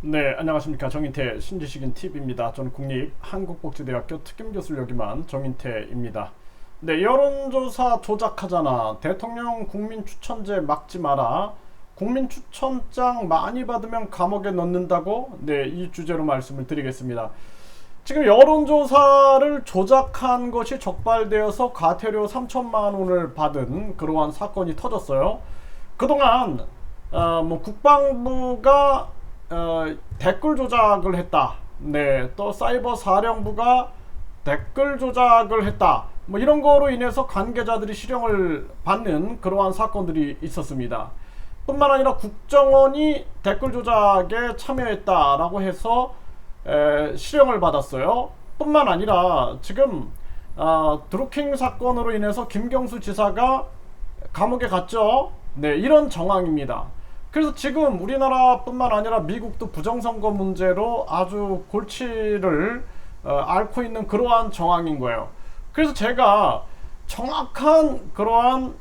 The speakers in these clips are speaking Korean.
네, 안녕하십니까. 정인태 신지식인 TV입니다. 저는 국립한국복지대학교 특임교수를 역임한 정인태입니다. 네, 여론조사 조작하잖아. 대통령 국민추천제 막지 마라. 국민추천장 많이 받으면 감옥에 넣는다고? 네, 이 주제로 말씀을 드리겠습니다. 지금 여론조사를 조작한 것이 적발되어서 과태료 3천만 원을 받은 그러한 사건이 터졌어요. 그동안 국방부가 댓글 조작을 했다. 네, 또 사이버 사령부가 댓글 조작을 했다. 뭐 이런 거로 인해서 관계자들이 실형을 받는 그러한 사건들이 있었습니다. 뿐만 아니라 국정원이 댓글 조작에 참여했다라고 해서 실형을 받았어요. 뿐만 아니라 지금 드루킹 사건으로 인해서 김경수 지사가 감옥에 갔죠. 네, 이런 정황입니다. 그래서 지금 우리나라뿐만 아니라 미국도 부정선거 문제로 아주 골치를 앓고 있는 그러한 정황인 거예요. 그래서 제가 정확한 그러한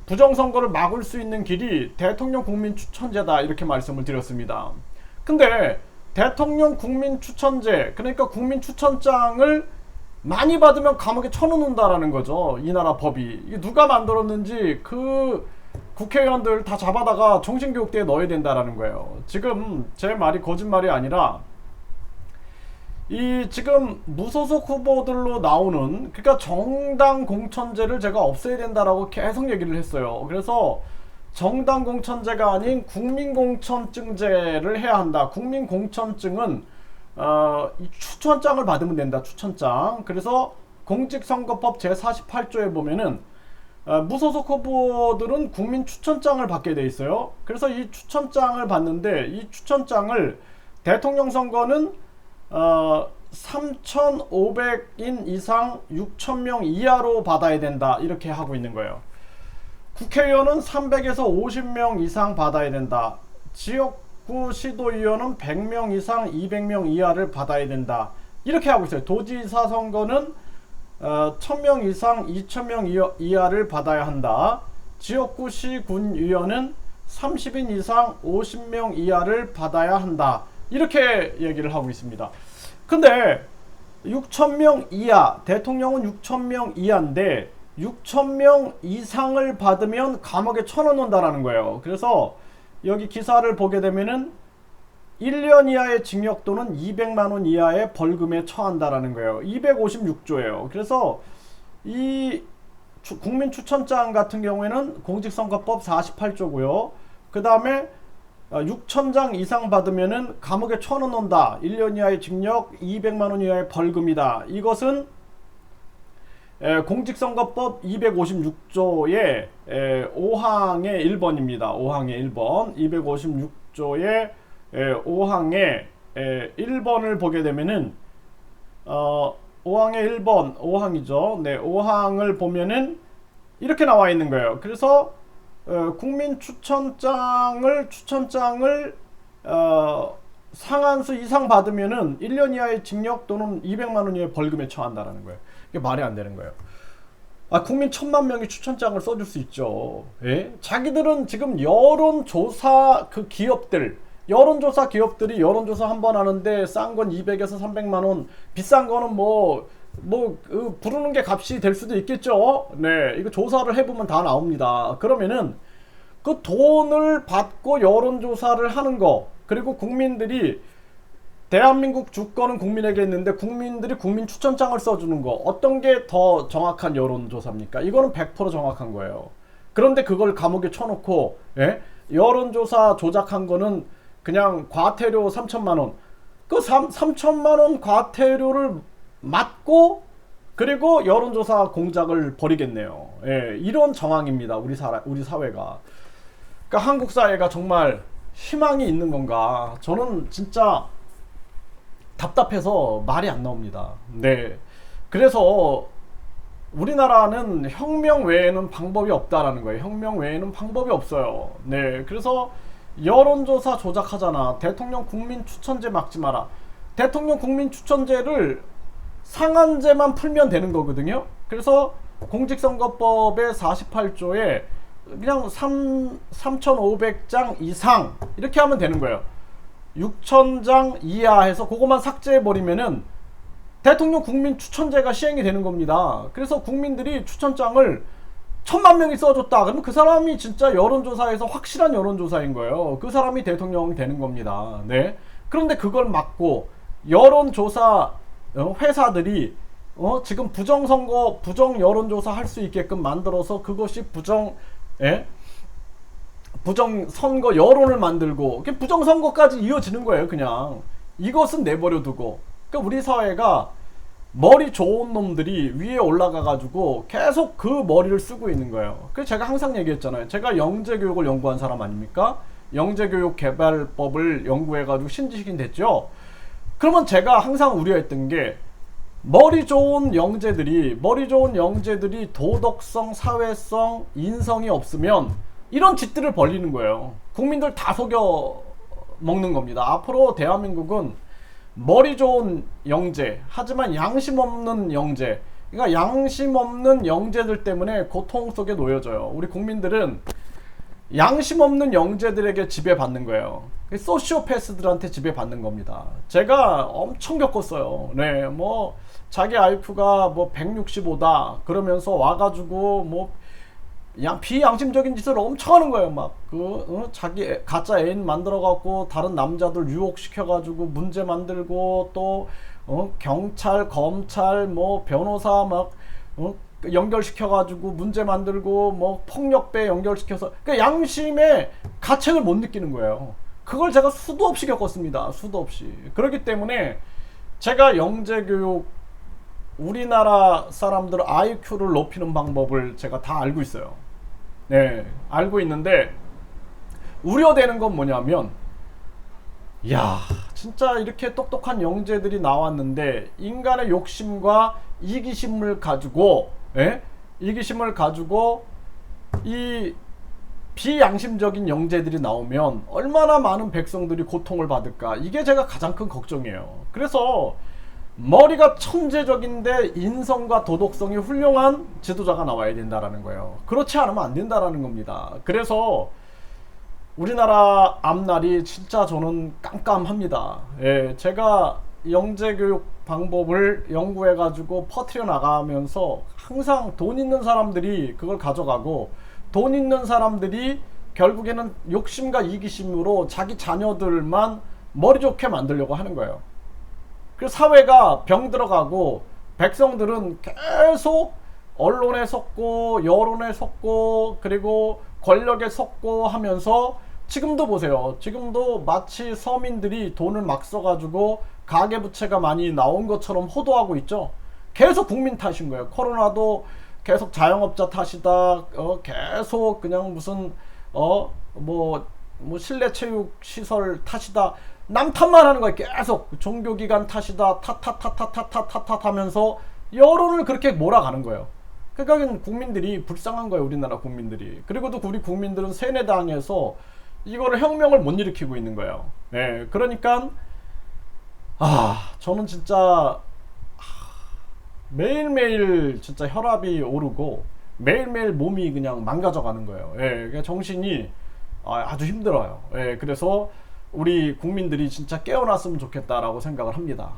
부정선거를 막을 수 있는 길이 대통령 국민추천제다 이렇게 말씀을 드렸습니다. 근데 대통령 국민추천제, 그러니까 국민추천장을 많이 받으면 감옥에 쳐넣는다라는 거죠. 이 나라 법이. 이게 누가 만들었는지 그 국회의원들 다 잡아다가 정신교육대에 넣어야 된다라는 거예요. 지금 제 말이 거짓말이 아니라 이 지금 무소속 후보들로 나오는, 그러니까 정당 공천제를 제가 없애야 된다라고 계속 얘기를 했어요. 그래서 정당 공천제가 아닌 국민공천증제를 해야 한다. 국민공천증은 이 추천장을 받으면 된다. 추천장. 그래서 공직선거법 제48조에 보면은 무소속 후보들은 국민 추천장을 받게 돼 있어요. 그래서 이 추천장을 받는데, 이 추천장을 대통령 선거는 3,500인 이상 6,000명 이하로 받아야 된다 이렇게 하고 있는 거예요. 국회의원은 300에서 50명 이상 받아야 된다. 지역구 시도의원은 100명 이상 200명 이하를 받아야 된다 이렇게 하고 있어요. 도지사 선거는 1000명 이상 2000명 이하를 받아야 한다. 지역구 시군의원은 30인 이상 50명 이하를 받아야 한다 이렇게 얘기를 하고 있습니다. 근데 6,000명 이하, 대통령은 6,000명 이하인데 6,000명 이상을 받으면 감옥에 쳐넣는다라는 거예요. 그래서 여기 기사를 보게 되면은 1년 이하의 징역 또는 200만원 이하의 벌금에 처한다라는 거예요. 256조예요. 그래서 이 국민추천장 같은 경우에는 공직선거법 48조고요. 그 다음에 6,000장 이상 받으면은 감옥에 쳐넣는다. 1년 이하의 징역, 200만원 이하의 벌금이다. 이것은 공직선거법 256조의 5항의 1번입니다. 5항의 1번. 256조의 5항의 1번을 보게 되면은 5항의 1번, 5항이죠. 네, 5항을 보면은 이렇게 나와 있는 거예요. 그래서 국민 추천장을 상한수 이상 받으면은 1년 이하의 징역 또는 200만원 이하의 벌금에 처한다라는 거예요. 이게 말이 안 되는 거예요. 국민 1,000만 명이 추천장을 써줄 수 있죠. 예? 자기들은 지금 여론조사 그 기업들, 여론조사 기업들이 여론조사 한 번 하는데 싼 건 200에서 300만원, 비싼 거는 부르는 게 값이 될 수도 있겠죠. 네, 이거 조사를 해보면 다 나옵니다. 그러면은 그 돈을 받고 여론조사를 하는 거, 그리고 국민들이 대한민국 주권은 국민에게 있는데 국민들이 국민 추천장을 써주는 거, 어떤 게 더 정확한 여론조사입니까? 이거는 100% 정확한 거예요. 그런데 그걸 감옥에 쳐놓고, 예? 여론조사 조작한 거는 그냥 과태료 3천만원, 그 3천만원 과태료를 맞고 그리고 여론조사 공작을 벌이겠네요. 예, 이런 정황입니다. 우리 사회가. 그러니까 한국 사회가 정말 희망이 있는 건가? 저는 진짜 답답해서 말이 안 나옵니다. 네. 그래서 우리나라는 혁명 외에는 방법이 없다라는 거예요. 혁명 외에는 방법이 없어요. 네. 그래서 여론조사 조작하잖아. 대통령 국민추천제 막지 마라. 대통령 국민추천제를 상한제만 풀면 되는 거거든요. 그래서 공직선거법의 48조에 그냥 3,500장 이상 이렇게 하면 되는 거예요. 6,000장 이하해서 그것만 삭제해버리면은 대통령 국민 추천제가 시행이 되는 겁니다. 그래서 국민들이 추천장을 1,000만 명이 써줬다. 그러면 그 사람이 진짜 여론조사에서 확실한 여론조사인 거예요. 그 사람이 대통령이 되는 겁니다. 네. 그런데 그걸 막고 여론조사 회사들이 지금 부정선거, 부정 여론조사 할 수 있게끔 만들어서 그것이 부정선거 여론을 만들고 부정선거까지 이어지는 거예요. 그냥 이것은 내버려 두고, 그러니까 우리 사회가 머리 좋은 놈들이 위에 올라가 가지고 계속 그 머리를 쓰고 있는 거예요. 그래서 제가 항상 얘기했잖아요. 제가 영재교육을 연구한 사람 아닙니까? 영재교육 개발법을 연구해 가지고 신지식인 됐죠. 그러면 제가 항상 우려했던 게 머리 좋은 영재들이 도덕성, 사회성, 인성이 없으면 이런 짓들을 벌리는 거예요. 국민들 다 속여 먹는 겁니다. 앞으로 대한민국은 머리 좋은 영재, 하지만 양심 없는 영재, 그러니까 양심 없는 영재들 때문에 고통 속에 놓여져요. 우리 국민들은 양심 없는 영재들에게 지배받는 거예요. 소시오패스들한테 지배받는 겁니다. 제가 엄청 겪었어요. 네, 뭐 자기 IQ가 뭐 165다 그러면서 와가지고 뭐 비양심적인 짓을 엄청 하는 거예요. 막 자기 가짜 애인 만들어 갖고 다른 남자들 유혹시켜 가지고 문제 만들고 또 경찰, 검찰, 뭐 변호사 막 연결시켜 가지고 문제 만들고 뭐 폭력배 연결시켜서, 그러니까 양심의 가책을 못 느끼는 거예요. 그걸 제가 수도 없이 겪었습니다. 수도 없이. 그렇기 때문에 제가 영재교육, 우리나라 사람들 IQ를 높이는 방법을 제가 다 알고 있어요. 네, 알고 있는데 우려되는 건 뭐냐면, 야, 진짜 이렇게 똑똑한 영재들이 나왔는데 인간의 욕심과 이기심을 가지고, 이기심을 가지고 이 비양심적인 영재들이 나오면 얼마나 많은 백성들이 고통을 받을까. 이게 제가 가장 큰 걱정이에요. 그래서 머리가 천재적인데 인성과 도덕성이 훌륭한 지도자가 나와야 된다라는 거예요. 그렇지 않으면 안 된다라는 겁니다. 그래서 우리나라 앞날이 진짜 저는 깜깜합니다. 예, 제가 영재교육 방법을 연구해 가지고 퍼뜨려 나가면서 항상 돈 있는 사람들이 그걸 가져가고, 돈 있는 사람들이 결국에는 욕심과 이기심으로 자기 자녀들만 머리 좋게 만들려고 하는 거예요. 그래서 사회가 병들어가고 백성들은 계속 언론에 섰고 여론에 섰고 그리고 권력에 섰고 하면서, 지금도 보세요. 지금도 마치 서민들이 돈을 막 써가지고 가계부채가 많이 나온 것처럼 호도하고 있죠. 계속 국민 탓인 거예요. 코로나도 계속 자영업자 탓이다. 계속 그냥 무슨 뭐 실내 체육 시설 탓이다. 남 탓만 하는 거예요. 계속 종교기관 탓이다. 탓 하면서 여론을 그렇게 몰아가는 거예요. 그러니까 국민들이 불쌍한 거예요. 우리나라 국민들이. 그리고도 우리 국민들은 세뇌당해서 이거를 혁명을 못 일으키고 있는 거예요. 네, 그러니까 저는 진짜 매일매일 진짜 혈압이 오르고 매일매일 몸이 그냥 망가져가는 거예요. 예, 그러니까 정신이 아주 힘들어요. 예, 그래서 우리 국민들이 진짜 깨어났으면 좋겠다라고 생각을 합니다.